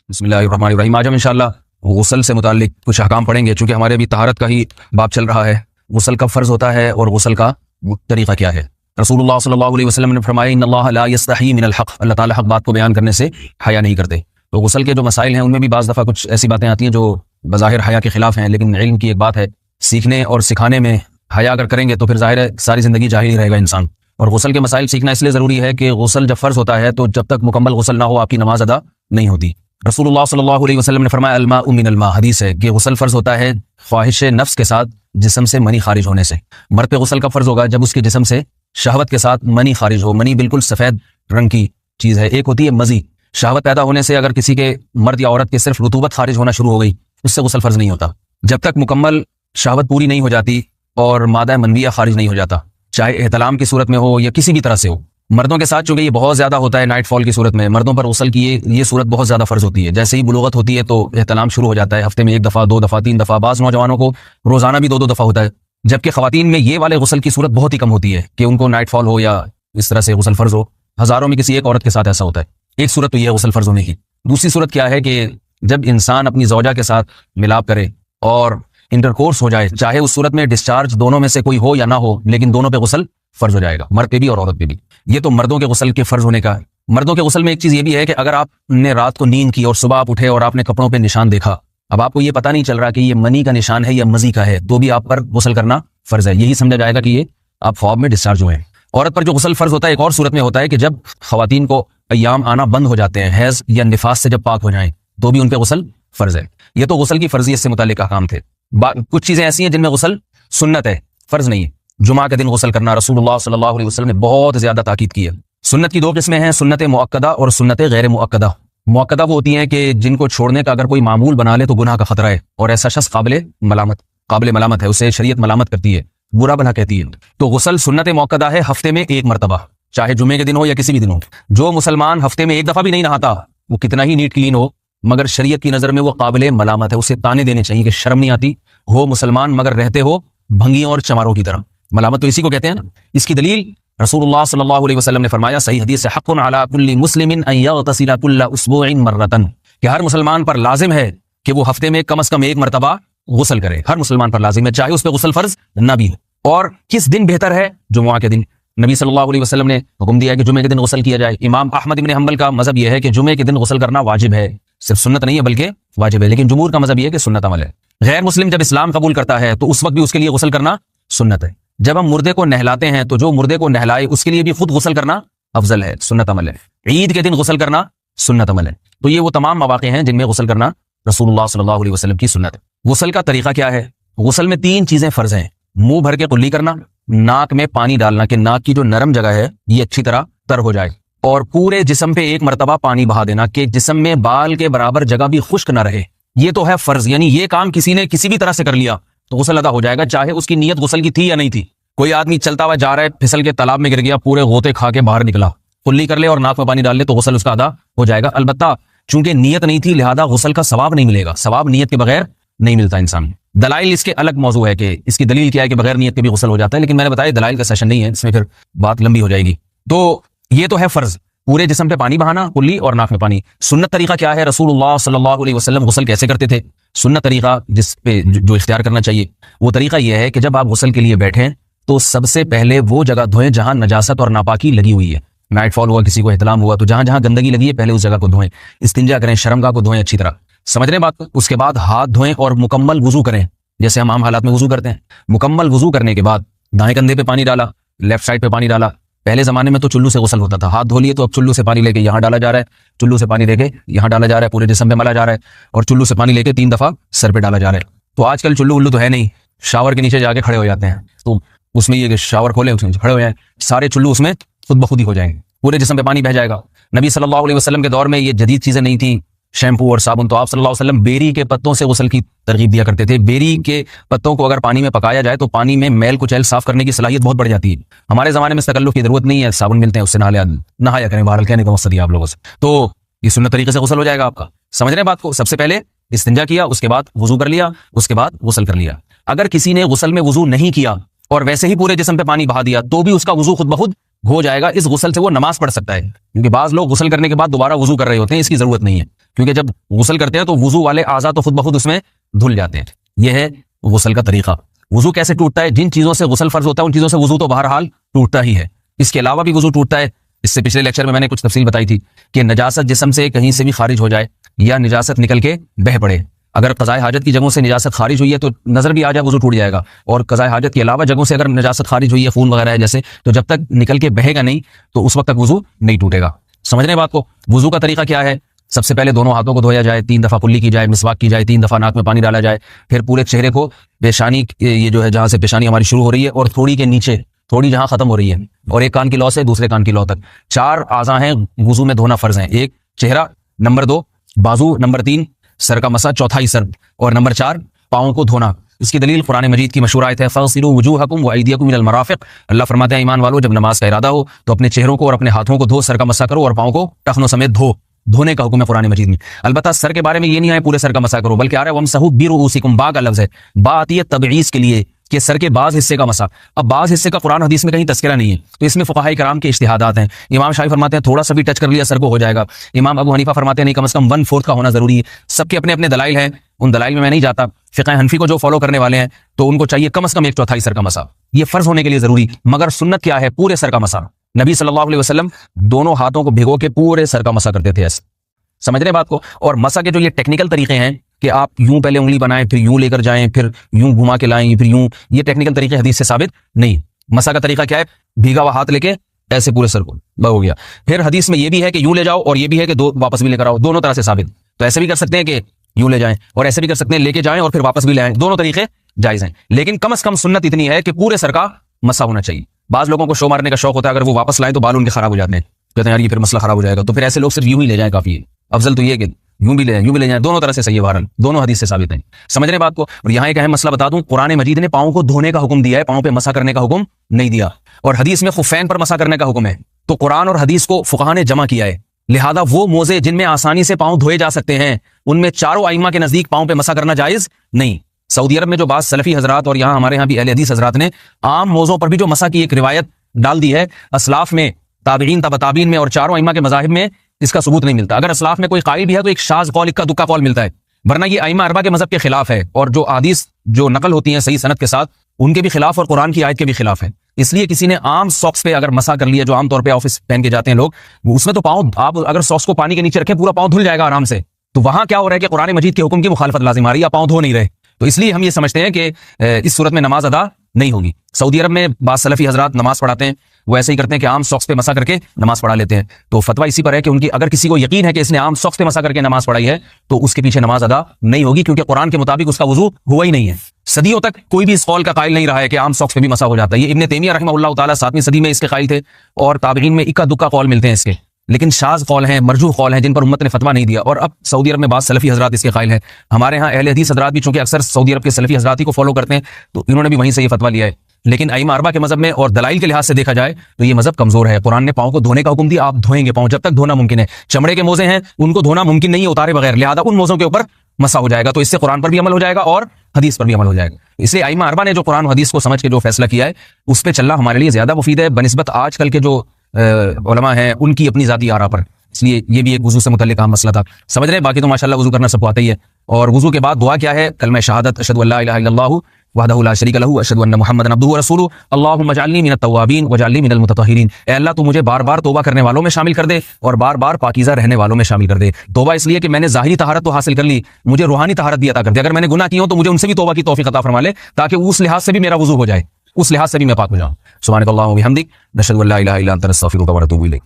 بسم اللہ الرحمن الرحیم۔ آج ہم انشاءاللہ غسل سے متعلق کچھ احکام پڑھیں گے، چونکہ ہمارے ابھی طہارت کا ہی باب چل رہا ہے۔ غسل کب فرض ہوتا ہے اور غسل کا طریقہ کیا ہے؟ رسول اللہ صلی اللہ علیہ وسلم نے فرمایا ان اللہ لا یستحی من الحق، اللہ تعالیٰ حق بات کو بیان کرنے سے حیا نہیں کرتے۔ تو غسل کے جو مسائل ہیں ان میں بھی بعض دفعہ کچھ ایسی باتیں آتی ہیں جو بظاہر حیا کے خلاف ہیں، لیکن علم کی ایک بات ہے، سیکھنے اور سکھانے میں حیا اگر کریں گے تو پھر ظاہر ہے ساری زندگی جاہل ہی رہے گا انسان۔ اور غسل کے مسائل سیکھنا اس لیے ضروری ہے کہ غسل جب فرض ہوتا ہے تو جب تک مکمل غسل نہ ہو آپ کی نماز ادا نہیں ہوتی۔ رسول اللہ صلی اللہ علیہ وسلم نے فرمایا الماء من الماء، حدیث ہے کہ غسل فرض ہوتا ہے خواہش نفس کے ساتھ جسم سے منی خارج ہونے سے۔ مرد پہ غسل کب فرض ہوگا؟ جب اس کے جسم سے شہوت کے ساتھ منی خارج ہو۔ منی بالکل سفید رنگ کی چیز ہے، ایک ہوتی ہے مزی۔ شہوت پیدا ہونے سے اگر کسی کے مرد یا عورت کے صرف رطوبت خارج ہونا شروع ہو گئی اس سے غسل فرض نہیں ہوتا، جب تک مکمل شہوت پوری نہیں ہو جاتی اور مادہ منویہ خارج نہیں ہو جاتا، چاہے احتلام کی صورت میں ہو یا کسی بھی طرح سے ہو۔ مردوں کے ساتھ چونکہ یہ بہت زیادہ ہوتا ہے نائٹ فال کی صورت میں، مردوں پر غسل کی یہ صورت بہت زیادہ فرض ہوتی ہے۔ جیسے ہی بلوغت ہوتی ہے تو احتلام شروع ہو جاتا ہے، ہفتے میں 1 دفعہ 2 دفعہ 3 دفعہ، بعض نوجوانوں کو روزانہ بھی 2 دفعہ ہوتا ہے، جبکہ خواتین میں یہ والے غسل کی صورت بہت ہی کم ہوتی ہے کہ ان کو نائٹ فال ہو یا اس طرح سے غسل فرض ہو۔ ہزاروں میں کسی ایک عورت کے ساتھ ایسا ہوتا ہے۔ ایک صورت تو یہ غسل فرض ہونے کی۔ دوسری صورت کیا ہے کہ جب انسان اپنی زوجہ کے ساتھ ملاپ کرے اور انٹرکورس ہو جائے، چاہے اس صورت میں ڈسچارج دونوں میں سے کوئی ہو یا نہ ہو، لیکن دونوں پہ غسل فرض ہو جائے گا، مرد پہ بھی اور عورت پہ بھی۔ یہ تو مردوں کے غسل کے فرض ہونے کا ہے۔ مردوں کے غسل میں ایک چیز یہ بھی ہے کہ اگر آپ نے رات کو نیند کی اور صبح آپ اٹھے اور آپ نے کپڑوں پہ نشان دیکھا، اب آپ کو یہ پتہ نہیں چل رہا کہ یہ منی کا نشان ہے یا مزی کا ہے، تو بھی آپ پر غسل کرنا فرض ہے۔ یہی سمجھا جائے گا کہ یہ آپ خواب میں ڈسچارج ہوئے ہیں۔ عورت پر جو غسل فرض ہوتا ہے ایک اور صورت میں ہوتا ہے کہ جب خواتین کو ایام آنا بند ہو جاتے ہیں، حیض یا نفاس سے جب پاک ہو جائیں تو بھی ان پہ غسل فرض ہے۔ یہ تو غسل کی فرضیت سے متعلق احکام تھے۔ کچھ چیزیں ایسی ہیں جن میں غسل سنت ہے، فرض نہیں ہے۔ جمعہ کے دن غسل کرنا رسول اللہ صلی اللہ علیہ وسلم نے بہت زیادہ تاکید کی ہے۔ سنت کی 2 قسمیں ہیں، سنت مؤکدہ اور سنت غیر مؤکدہ۔ مؤکدہ وہ ہوتی ہیں کہ جن کو چھوڑنے کا اگر کوئی معمول بنا لے تو گناہ کا خطرہ ہے اور ایسا شخص قابل ملامت ہے، اسے شریعت ملامت کرتی ہے، برا بھلا کہتی ہے۔ تو غسل سنت مؤکدہ ہے، ہفتے میں 1 مرتبہ، چاہے جمعے کے دن ہو یا کسی بھی دن ہو۔ جو مسلمان ہفتے میں 1 دفعہ بھی نہیں نہاتا، وہ کتنا ہی نیٹ کلین ہو، مگر شریعت کی نظر میں وہ قابل ملامت ہے، اسے تانے دینے چاہیے کہ شرم نہیں آتی ہو مسلمان مگر رہتے ہو بھنگیوں اور چماروں کی طرح۔ ملامت تو اسی کو کہتے ہیں نا۔ اس کی دلیل رسول اللہ صلی اللہ علیہ وسلم نے فرمایا، صحیح حدیث سے، حق علی کل مسلم ان یغتسل کل اسبوع مرۃ، کہ ہر مسلمان پر لازم ہے کہ وہ ہفتے میں کم از کم 1 مرتبہ غسل کرے۔ ہر مسلمان پر لازم ہے، چاہے اس پہ غسل فرض نہ بھی ہو۔ اور کس دن بہتر ہے؟ جمعہ کے دن۔ نبی صلی اللہ علیہ وسلم نے حکم دیا ہے کہ جمعے کے دن غسل کیا جائے۔ امام احمد بن حنبل کا مذہب یہ ہے کہ جمعے کے دن غسل کرنا واجب ہے، صرف سنت نہیں ہے بلکہ واجب ہے، لیکن جمہور کا مذہب یہ ہے کہ سنت عمل ہے۔ غیر مسلم جب اسلام قبول کرتا ہے تو اس وقت بھی اس کے لیے غسل کرنا سنت ہے۔ جب ہم مردے کو نہلاتے ہیں تو جو مردے کو نہلائے اس کے لیے بھی خود غسل کرنا افضل ہے، سنت عمل ہے۔ عید کے دن غسل کرنا سنت عمل ہے۔ تو یہ وہ تمام مواقع ہیں جن میں غسل کرنا رسول اللہ صلی اللہ علیہ وسلم کی سنت ہے۔ غسل کا طریقہ کیا ہے؟ غسل میں 3 چیزیں فرض ہیں، منہ بھر کے قلی کرنا، ناک میں پانی ڈالنا کہ ناک کی جو نرم جگہ ہے یہ اچھی طرح تر ہو جائے، اور پورے جسم پہ 1 مرتبہ پانی بہا دینا کہ جسم میں بال کے برابر جگہ بھی خشک نہ رہے۔ یہ تو ہے فرض، یعنی یہ کام کسی نے کسی بھی طرح سے کر لیا تو غسل ادا ہو جائے گا، چاہے اس کی نیت غسل کی تھی یا نہیں تھی۔ کوئی آدمی چلتا ہوا جا رہا ہے، پھسل کے تالاب میں گر گیا، پورے غوطے کھا کے باہر نکلا، قلی کر لے اور ناک میں پانی ڈال لے تو غسل اس کا ادا ہو جائے گا۔ البتہ چونکہ نیت نہیں تھی لہذا غسل کا ثواب نہیں ملے گا، ثواب نیت کے بغیر نہیں ملتا انسان۔ دلائل اس کے الگ موضوع ہے کہ اس کی دلیل کیا ہے کہ بغیر نیت کے بھی غسل ہو جاتا ہے، لیکن میں نے بتایا دلائل کا سیشن نہیں ہے، اس میں پھر بات لمبی ہو جائے گی۔ تو یہ تو ہے فرض، پورے جسم پہ پانی بہانا، قلی اور ناک میں پانی۔ سنت طریقہ کیا ہے؟ رسول اللہ صلی اللہ علیہ وسلم غسل کیسے کرتے تھے؟ سنت طریقہ جس پہ جو اختیار کرنا چاہیے وہ طریقہ یہ ہے کہ جب آپ غسل کے لیے بیٹھیں تو سب سے پہلے وہ جگہ دھوئیں جہاں نجاست اور ناپاکی لگی ہوئی ہے۔ نائٹ فال ہوا، کسی کو احتلام ہوا تو جہاں جہاں گندگی لگی ہے پہلے اس جگہ کو دھوئیں، استنجا کریں، شرمگاہ کو دھوئیں اچھی طرح، سمجھ رہے ہیں بات کو؟ اس کے بعد ہاتھ دھوئیں اور مکمل وضو کریں جیسے ہم عام حالات میں وضو کرتے ہیں۔ مکمل وضو کرنے کے بعد دائیں کندھے پہ پانی ڈالا، لیفٹ سائڈ پہ پانی ڈالا۔ پہلے زمانے میں تو چلو سے غسل ہوتا تھا، ہاتھ دھو لیے تو اب چلو سے پانی لے کے یہاں ڈالا جا رہا ہے، چلو سے پانی لے کے یہاں ڈالا جا رہا ہے، پورے جسم پہ ملا جا رہا ہے، اور چلو سے پانی لے کے 3 دفعہ سر پہ ڈالا جا رہا ہے۔ تو آج کل چلو تو ہے نہیں، شاور کے نیچے جا کے کھڑے ہو جاتے ہیں، تو اس میں یہ کہ شاور کھولے اس میں کھڑے ہو جائیں، سارے چلو اس میں خود بخود ہی ہو جائیں گے، پورے جسم پہ پانی بہ جائے گا۔ نبی صلی اللہ علیہ وسلم کے دور میں یہ جدید چیزیں نہیں تھیں، شیمپو اور صابن، تو آپ صلی اللہ علیہ وسلم بیری کے پتوں سے غسل کی ترغیب دیا کرتے تھے۔ بیری کے پتوں کو اگر پانی میں پکایا جائے تو پانی میں میل کچیل صاف کرنے کی صلاحیت بہت بڑھ جاتی ہے۔ ہمارے زمانے میں اس تکلف کی ضرورت نہیں ہے، صابن ملتے ہیں اس سے نہایا کریں، بہرحال کہنے کا مقصد ہے آپ لوگوں سے۔ تو یہ سنت طریقے سے غسل ہو جائے گا آپ کا، سمجھ رہے ہیں بات کو؟ سب سے پہلے استنجا کیا، اس کے بعد وضو کر لیا، اس کے بعد غسل کر لیا۔ اگر کسی نے غسل میں وضو نہیں کیا اور ویسے ہی پورے جسم پہ پانی بہا دیا تو بھی اس کا وضو خود بخود ہو جائے گا، اس غسل سے وہ نماز پڑھ سکتا ہے، کیونکہ بعض لوگ غسل کرنے کے بعد دوبارہ وضو کر رہے ہوتے ہیں، اس کی ضرورت نہیں ہے۔ کیونکہ جب غسل کرتے ہیں تو وضو والے اعضاء تو خود بخود اس میں دھل جاتے ہیں. یہ ہے غسل کا طریقہ. وضو کیسے ٹوٹتا ہے؟ جن چیزوں سے غسل فرض ہوتا ہے ان چیزوں سے وضو تو بہرحال ٹوٹتا ہی ہے. اس کے علاوہ بھی وضو ٹوٹتا ہے. اس سے پچھلے لیکچر میں نے کچھ تفصیل بتائی تھی کہ نجاست جسم سے کہیں سے بھی خارج ہو جائے یا نجاست نکل کے بہہ پڑے, اگر قضاء حاجت کی جگہوں سے نجاست خارج ہوئی ہے تو نظر بھی آ جائے وضو ٹوٹ جائے گا, اور قضاء حاجت کے علاوہ جگہوں سے اگر نجاست خارج ہوئی ہے, خون وغیرہ ہے جیسے, تو جب تک نکل کے بہے گا نہیں تو اس وقت تک وضو نہیں ٹوٹے گا. سمجھ رہے بات کو؟ وضو کا طریقہ کیا ہے؟ سب سے پہلے دونوں ہاتھوں کو دھویا جائے, 3 دفعہ کلی کی جائے, مسواک کی جائے, 3 دفعہ ناک میں پانی ڈالا جائے, پھر پورے چہرے کو پیشانی, یہ جو ہے جہاں سے پیشانی ہماری شروع ہو رہی ہے اور تھوڑی کے نیچے تھوڑی جہاں ختم ہو رہی ہے, اور ایک کان کی لو سے دوسرے کان کی لو تک 4 اعضاء ہیں وضو میں دھونا فرض ہیں. 1 چہرہ, نمبر 2 بازو, نمبر 3 سر کا مسا, چوتھائی سر, اور نمبر 4 پاؤں کو دھونا. اس کی دلیل قرآن مجید کی مشہور آیت ہے فَاغْسِلُوا وُجُوهَكُمْ وَأَيْدِيَكُمْ إِلَى الْمَرَافِقِ. اللہ فرماتے ہیں ایمان والو, جب نماز کا ارادہ ہو تو اپنے چہروں کو اور اپنے ہاتھوں کو دھو, سر کا مسا کرو اور پاؤں کو ٹخنوں سمیت دھو. دھونے کا حکم ہے قرآن مجید میں. البتہ سر کے بارے میں یہ نہیں ہے پورے سر کا مسا کرو, بلکہ آ رہا ہے وَامْسَحُوا بِرُؤُوسِكُمْ. با کا لفظ ہے, با آتی ہے تبعیض کے لیے کہ سر کے بعض حصے کا مسا. اب بعض حصے کا قرآن حدیث میں کہیں تذکرہ نہیں ہے, تو اس میں فقہاء کرام کے اجتہادات ہیں. امام شافعی فرماتے ہیں تھوڑا سا بھی ٹچ کر لیا سر کو ہو جائے گا. امام ابو حنیفہ فرماتے ہیں نہیں, کم از کم 1/4 کا ہونا ضروری ہے. سب کے اپنے اپنے دلائل ہیں, ان دلائل میں نہیں جاتا. فقہ حنفی کو جو فالو کرنے والے ہیں تو ان کو چاہیے کم از کم 1/4 سر کا مسا, یہ فرض ہونے کے لیے ضروری. مگر سنت کیا ہے؟ پورے سر کا مسا. نبی صلی اللہ علیہ وسلم دونوں ہاتھوں کو بھگو کے پورے سر کا مسا کرتے تھے ایسے. سمجھ رہے بات کو؟ اور مسا کے جو یہ ٹیکنیکل طریقے ہیں کہ آپ یوں پہلے انگلی بنائیں, پھر یوں لے کر جائیں, پھر یوں گھما کے لائیں, پھر یوں, یہ ٹیکنیکل طریقے حدیث سے ثابت نہیں. مسا کا طریقہ کیا ہے؟ بھیگا ہوا ہاتھ لے کے ایسے پورے سر کو ہو گیا. پھر حدیث میں یہ بھی ہے کہ یوں لے جاؤ, اور یہ بھی ہے کہ واپس بھی لے کر آؤ, دونوں طرح سے ثابت. تو ایسے بھی کر سکتے ہیں کہ یوں لے جائیں, اور ایسے بھی کر سکتے ہیں لے کے جائیں اور پھر واپس بھی لے آئیں, دونوں طریقے جائز ہیں. لیکن کم از کم سنت اتنی ہے کہ پورے سر کا مسا ہونا چاہیے. بعض لوگوں کو شو مارنے کا شوق ہوتا ہے, اگر وہ واپس لائیں تو بال ان کے خراب ہو جاتے ہیں, کہتے ہیں یار یہ پھر مسئلہ خراب ہو جائے گا, تو پھر ایسے لوگ صرف یوں ہی لے جائیں کافی ہے. افضل تو یہ کہ یوں بھی لے جائیں, دونوں طرح سے صحیح ہے, بہرحال دونوں حدیث سے ثابت ہیں. سمجھ رہے بات کو؟ اور یہاں ایک اہم مسئلہ بتا دوں, قرآن مجید نے پاؤں کو دھونے کا حکم دیا ہے, پاؤں پہ مسا کرنے کا حکم نہیں دیا. اور حدیث میں خفین پر مسا کرنے کا حکم ہے. تو قرآن اور حدیث کو فقہاء نے جمع کیا ہے. لہذا وہ موزے جن میں آسانی سے پاؤں دھوئے جا سکتے ہیں, ان میں چاروں ائمہ کے نزدیک پاؤں پہ مسا کرنا جائز نہیں. سعودی عرب میں جو بعض سلفی حضرات اور یہاں ہمارے ہاں بھی اہل حدیث حضرات نے عام موزوں پر بھی جو مسا کی ایک روایت ڈال دی ہے, اسلاف میں, تابعین, تبع تابعین میں اور چاروں ائمہ کے مذاہب میں اس کا ثبوت نہیں ملتا. اگر اسلاف میں کوئی قائل بھی ہے تو ایک شاذ قول, اکا دکا قول ملتا ہے, ورنہ یہ ائمہ اربعہ کے مذہب کے خلاف ہے, اور جو احادیث جو نقل ہوتی ہیں صحیح سند کے ساتھ ان کے بھی خلاف اور قرآن کی آیت کے بھی خلاف ہے. اس لیے کسی نے عام ساکس پہ اگر مسا کر لیا, جو عام طور پہ آفس پہن کے جاتے ہیں لوگ, اس میں تو پاؤں, آپ اگر ساکس کو پانی کے نیچے رکھیں پورا پاؤں دھل جائے گا آرام سے. تو وہاں کیا ہو رہا ہے کہ قرآن مجید کے حکم کی مخالفت لازم آ رہی ہے, آپ پاؤں دھو نہیں رہے. تو اس لیے ہم یہ سمجھتے ہیں کہ اس صورت میں نماز ادا نہیں ہوگی. سعودی عرب میں بعض سلفی حضرات نماز پڑھاتے ہیں, وہ ایسے ہی کرتے ہیں کہ عام ساکس پہ مسا کر کے نماز پڑھا لیتے ہیں. تو فتویٰ اسی پر ہے کہ ان کی, اگر کسی کو یقین ہے کہ اس نے عام ساکس پہ مسا کر کے نماز پڑھائی ہے تو اس کے پیچھے نماز ادا نہیں ہوگی, کیونکہ قرآن کے مطابق اس کا وضو ہوا ہی نہیں ہے. صدیوں تک کوئی بھی اس قول کا قائل نہیں رہا ہے کہ عام ساکس پہ بھی مسا ہو جاتا ہے. یہ ابن تیمیہ رحمہ اللہ تعالیٰ 7ویں صدی میں اس کے قائل تھے, اور تابعین میں اکا دکا قول ملتے ہیں اس کے, لیکن شاذ قول ہیں, مرجوح قول ہیں, جن پر امت نے فتویٰ نہیں دیا. اور اب سعودی عرب میں بعض سلفی حضرات اس کے قائل ہیں. ہمارے ہاں اہل حدیث حضرات بھی چونکہ اکثر سعودی عرب کے سلفی حضرات ہی کو فالو کرتے ہیں, تو انہوں نے بھی وہیں سے یہ فتویٰ لیا ہے. لیکن ائمہ اربعہ کے مذہب میں اور دلائل کے لحاظ سے دیکھا جائے تو یہ مذہب کمزور ہے. قرآن نے پاؤں کو دھونے کا حکم دیا, آپ دھوئیں گے پاؤں, جب تک دھونا ممکن ہے. چمڑے کے موزے ہیں, ان کو دھونا ممکن نہیں ہے اتارے بغیر, لہذا ان موزوں کے اوپر مسا ہو جائے گا. تو اس سے قرآن پر بھی عمل ہو جائے گا اور حدیث پر بھی عمل ہو جائے گا. اس لیے ائمہ اربعہ نے جو قرآن و حدیث کو سمجھ کے جو فیصلہ کیا ہے اس پہ چلنا ہمارے لیے زیادہ مفید ہے بنسبت آج کل کے جو علماء ہیں ان کی اپنی ذاتی آراء پر. اس لیے یہ بھی ایک وضو سے متعلق اہم مسئلہ تھا. سمجھ رہے ہیں؟ باقی تو ماشاءاللہ وضو کرنا سب کو آتا ہی ہے. اور وضو کے بعد دعا کیا ہے؟ کلمہ شہادت, اشہد ان لا الہ الا اللہ وحدہ لا شریک لہ اشہد ان محمدا عبدہ ورسولہ اللہم اجعلنی من التوابین واجعلنی من المتطہرین. اے اللہ تو مجھے بار بار توبہ کرنے والوں میں شامل کر دے اور بار بار پاکیزہ رہنے والوں میں شامل کر دے. توبہ اس لیے کہ میں نے ظاہری طہارت تو حاصل کر لی, مجھے روحانی طہارت بھی عطا کر دے. اگر میں نے گناہ کیے ہوں تو مجھے ان سے بھی توبہ کی توفیق عطا فرما لے, تاکہ اس لحاظ سے بھی میرا وضو ہو جائے, اس لحاظ سے بھی میں پاک ہو جاؤں. سبحانک اللہم و بحمدک نشہد ان لا الہ الا انت نستغفرک ونتوب الیک.